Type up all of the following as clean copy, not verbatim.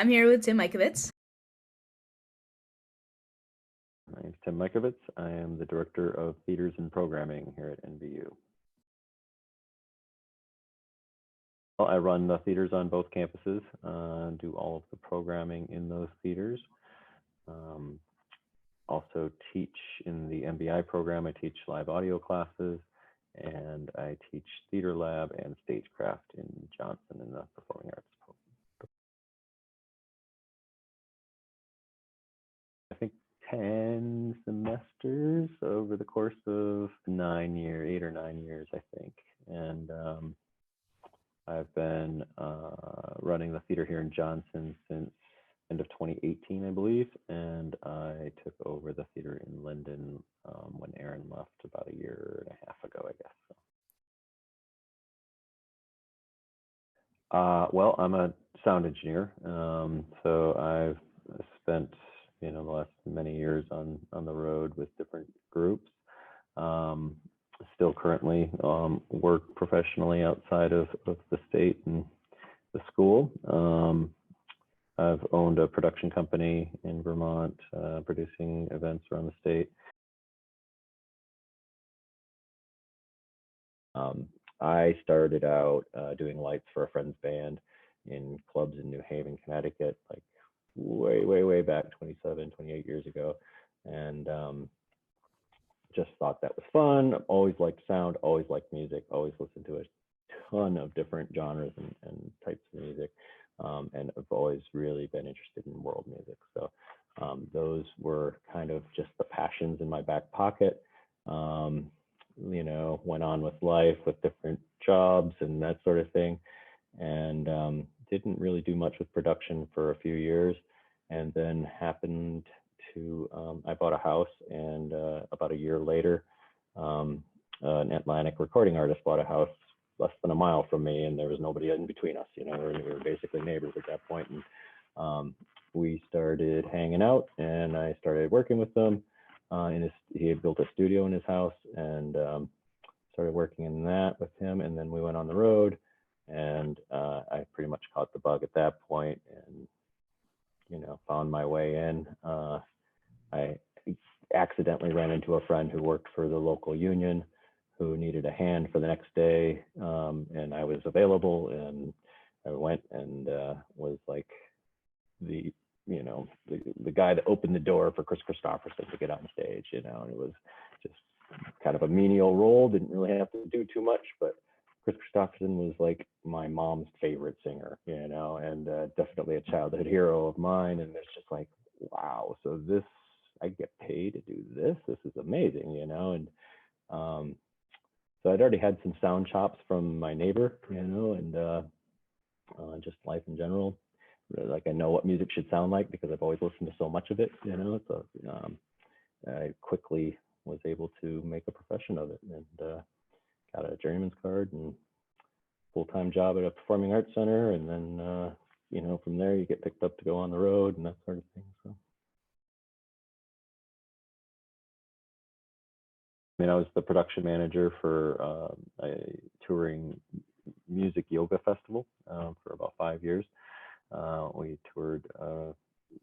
I'm here with Tim Mikovitz. My name is Tim Mikovitz. I am the Director of Theaters and Programming here at NVU. I run the theaters on both campuses, do all of the programming in those theaters. Also teach in the MBI program. I teach live audio classes, and I teach theater lab and stagecraft in Johnson in the performing arts program. I think 10 semesters over the course of 8 or 9 years, I think. And I've been running the theater here in Johnson since end of 2018, I believe, and I took over the theater in Lyndon when Aaron left about a year and a half ago, I guess. Well, I'm a sound engineer, so I've spent the last many years on the road with different groups. Still currently work professionally outside of the state and the school. I've owned a production company in Vermont, producing events around the state. I started out doing lights for a friend's band in clubs in New Haven, Connecticut, like way back 27, 28 years ago. And just thought that was fun. Always liked sound, always liked music, always listened to a ton of different genres and types of music. And I've always really been interested in world music. So those were kind of just the passions in my back pocket. Went on with life with different jobs and that sort of thing. And didn't really do much with production for a few years. And then happened to, I bought a house, and about a year later, an Atlantic recording artist bought a house less than a mile from me, and there was nobody in between us. We were basically neighbors at that point. And we started hanging out, and I started working with him. He had built a studio in his house, and started working in that with him. And then we went on the road, and I pretty much caught the bug at that point, and found my way in. I accidentally ran into a friend who worked for the local union, who needed a hand for the next day, and I was available, and I went and was like the guy that opened the door for Chris Christopherson to get on stage. And it was just kind of a menial role, didn't really have to do too much, but Chris Christopherson was like my mom's favorite singer, and definitely a childhood hero of mine. And it's just like, wow, so this, I get paid to do this. This is amazing, and so I'd already had some sound chops from my neighbor, and just life in general. Like, I know what music should sound like because I've always listened to so much of it, So I quickly was able to make a profession of it, and got a journeyman's card and full-time job at a performing arts center. And then, from there you get picked up to go on the road and that sort of thing. So. I was the production manager for a touring music yoga festival for about 5 years. We toured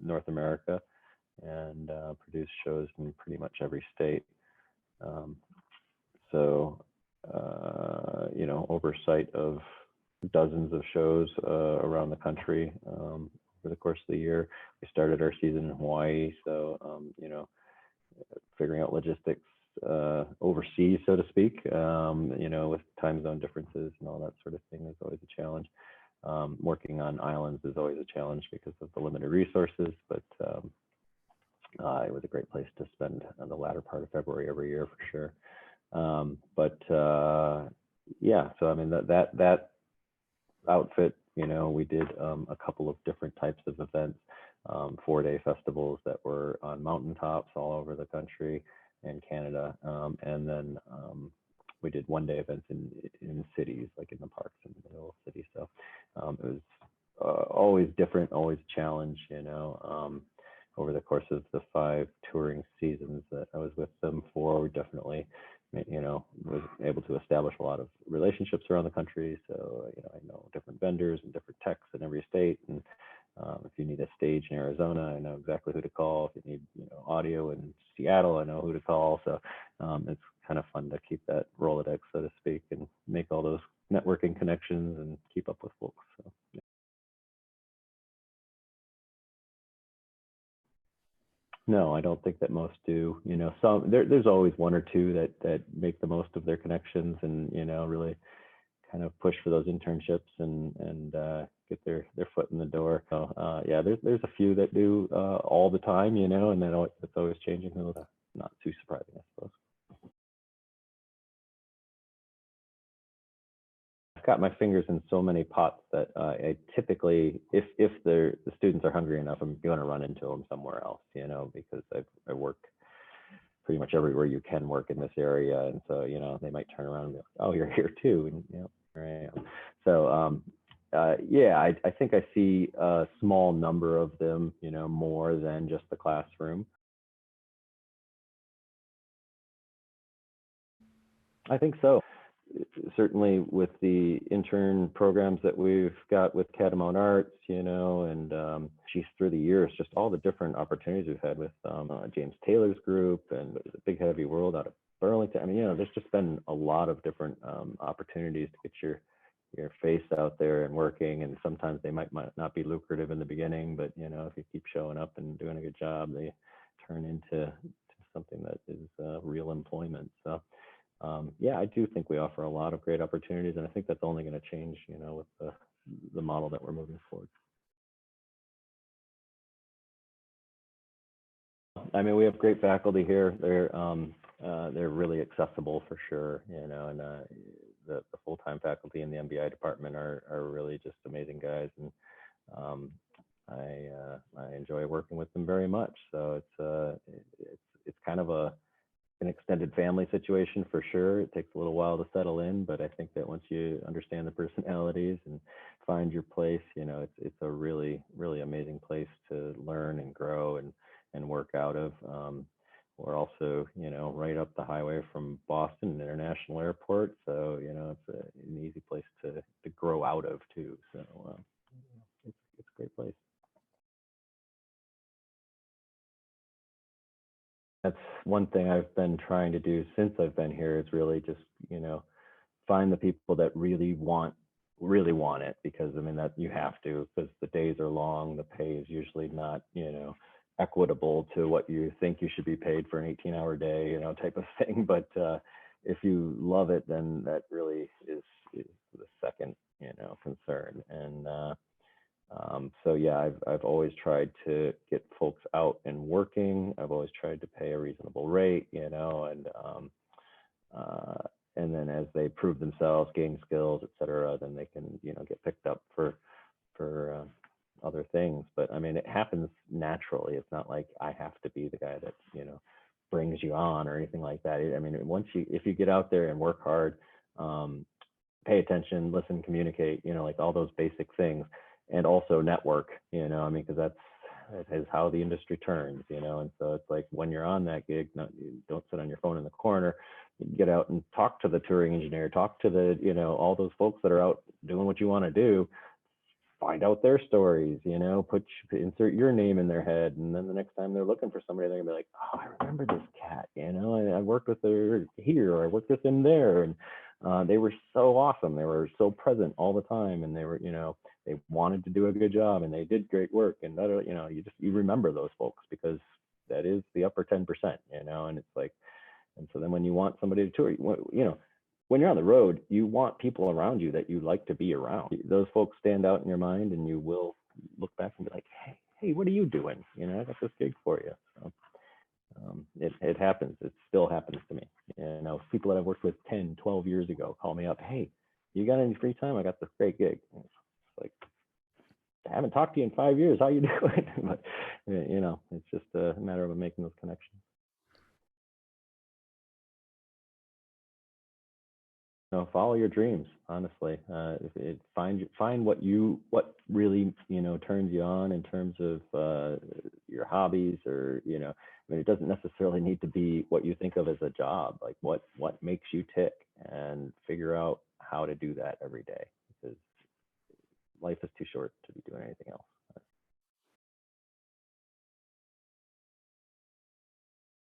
North America and produced shows in pretty much every state. Oversight of dozens of shows around the country over the course of the year. We started our season in Hawaii, so figuring out logistics overseas, so to speak, with time zone differences and all that sort of thing is always a challenge. Working on islands is always a challenge because of the limited resources, but it was a great place to spend the latter part of February every year for sure. So that outfit, we did a couple of different types of events, 4-day festivals that were on mountaintops all over the country and Canada, and then we did 1-day events in cities, like in the parks in the middle of the city. So it was always different, always a challenge, over the course of the 5 touring seasons that I was with them for. We definitely, was able to establish a lot of relationships around the country. So, I know different vendors and different techs in every state, and If you need a stage in Arizona, I know exactly who to call. If you need, audio in Seattle, I know who to call. So it's kind of fun to keep that Rolodex, so to speak, and make all those networking connections and keep up with folks. So, yeah. No, I don't think that most do. There's always one or two that make the most of their connections and really kind of push for those internships and get their foot in the door. So yeah, there's a few that do all the time, and then it's always changing. Not too surprising, I suppose. I've got my fingers in so many pots that I typically, if the students are hungry enough, I'm going to run into them somewhere else, because I work pretty much everywhere you can work in this area, and so they might turn around and be like, "Oh, you're here too," and here I am. So yeah, I think I see a small number of them, more than just the classroom. I think so. Certainly with the intern programs that we've got with Catamount Arts, and she's through the years, just all the different opportunities we've had with James Taylor's group and the Big Heavy World out of Burlington. I mean, there's just been a lot of different opportunities to get your face out there and working, and sometimes they might not be lucrative in the beginning, but if you keep showing up and doing a good job, they turn into something that is real employment. So yeah, I do think we offer a lot of great opportunities, and I think that's only going to change, with the model that we're moving forward. I mean, we have great faculty here. They're really accessible for sure, and the full-time faculty in the MBI department are really just amazing guys, and um, I enjoy working with them very much. So it's kind of an extended family situation for sure. It takes a little while to settle in, but I think that once you understand the personalities and find your place, it's a really, really amazing place to learn and grow and work out of. We're also, right up the highway from Boston International Airport, so it's an easy place to grow out of too. So it's a great place. That's one thing I've been trying to do since I've been here is really just, find the people that really want it, because I mean that you have to, because the days are long, the pay is usually not, equitable to what you think you should be paid for an 18-hour day, type of thing. But if you love it, then that really is the second, concern. And so yeah, I've always tried to get folks out and working. I've always tried to pay a reasonable rate, uh, and then as they prove themselves, gain skills, et cetera, then they can, get picked up for other things. But I mean, it happens naturally. It's not like I have to be the guy that, brings you on or anything like that. I mean, if you get out there and work hard, pay attention, listen, communicate, like all those basic things, and also network, I mean, because that is how the industry turns, and so it's like when you're on that gig, you don't sit on your phone in the corner, you get out and talk to the touring engineer, talk to the, all those folks that are out doing what you want to do, find out their stories, insert your name in their head. And then the next time they're looking for somebody, they're gonna be like, oh, I remember this cat, I worked with her here, or I worked with him there. And they were so awesome. They were so present all the time. And they were, they wanted to do a good job and they did great work. And that, you remember those folks because that is the upper 10%, and it's like, and so then when you want somebody to tour, when you're on the road, you want people around you that you like to be around. Those folks stand out in your mind, and you will look back and be like, hey, what are you doing? I got this gig for you. So, it happens. It still happens to me. People that I've worked with 10, 12 years ago call me up. Hey, you got any free time? I got this great gig. It's like, I haven't talked to you in 5 years. How you doing? But, it's just a matter of making those connections. Follow your dreams, honestly. Find what really, turns you on in terms of your hobbies, or, I mean, it doesn't necessarily need to be what you think of as a job. Like what makes you tick, and figure out how to do that every day, because life is too short to be doing anything else.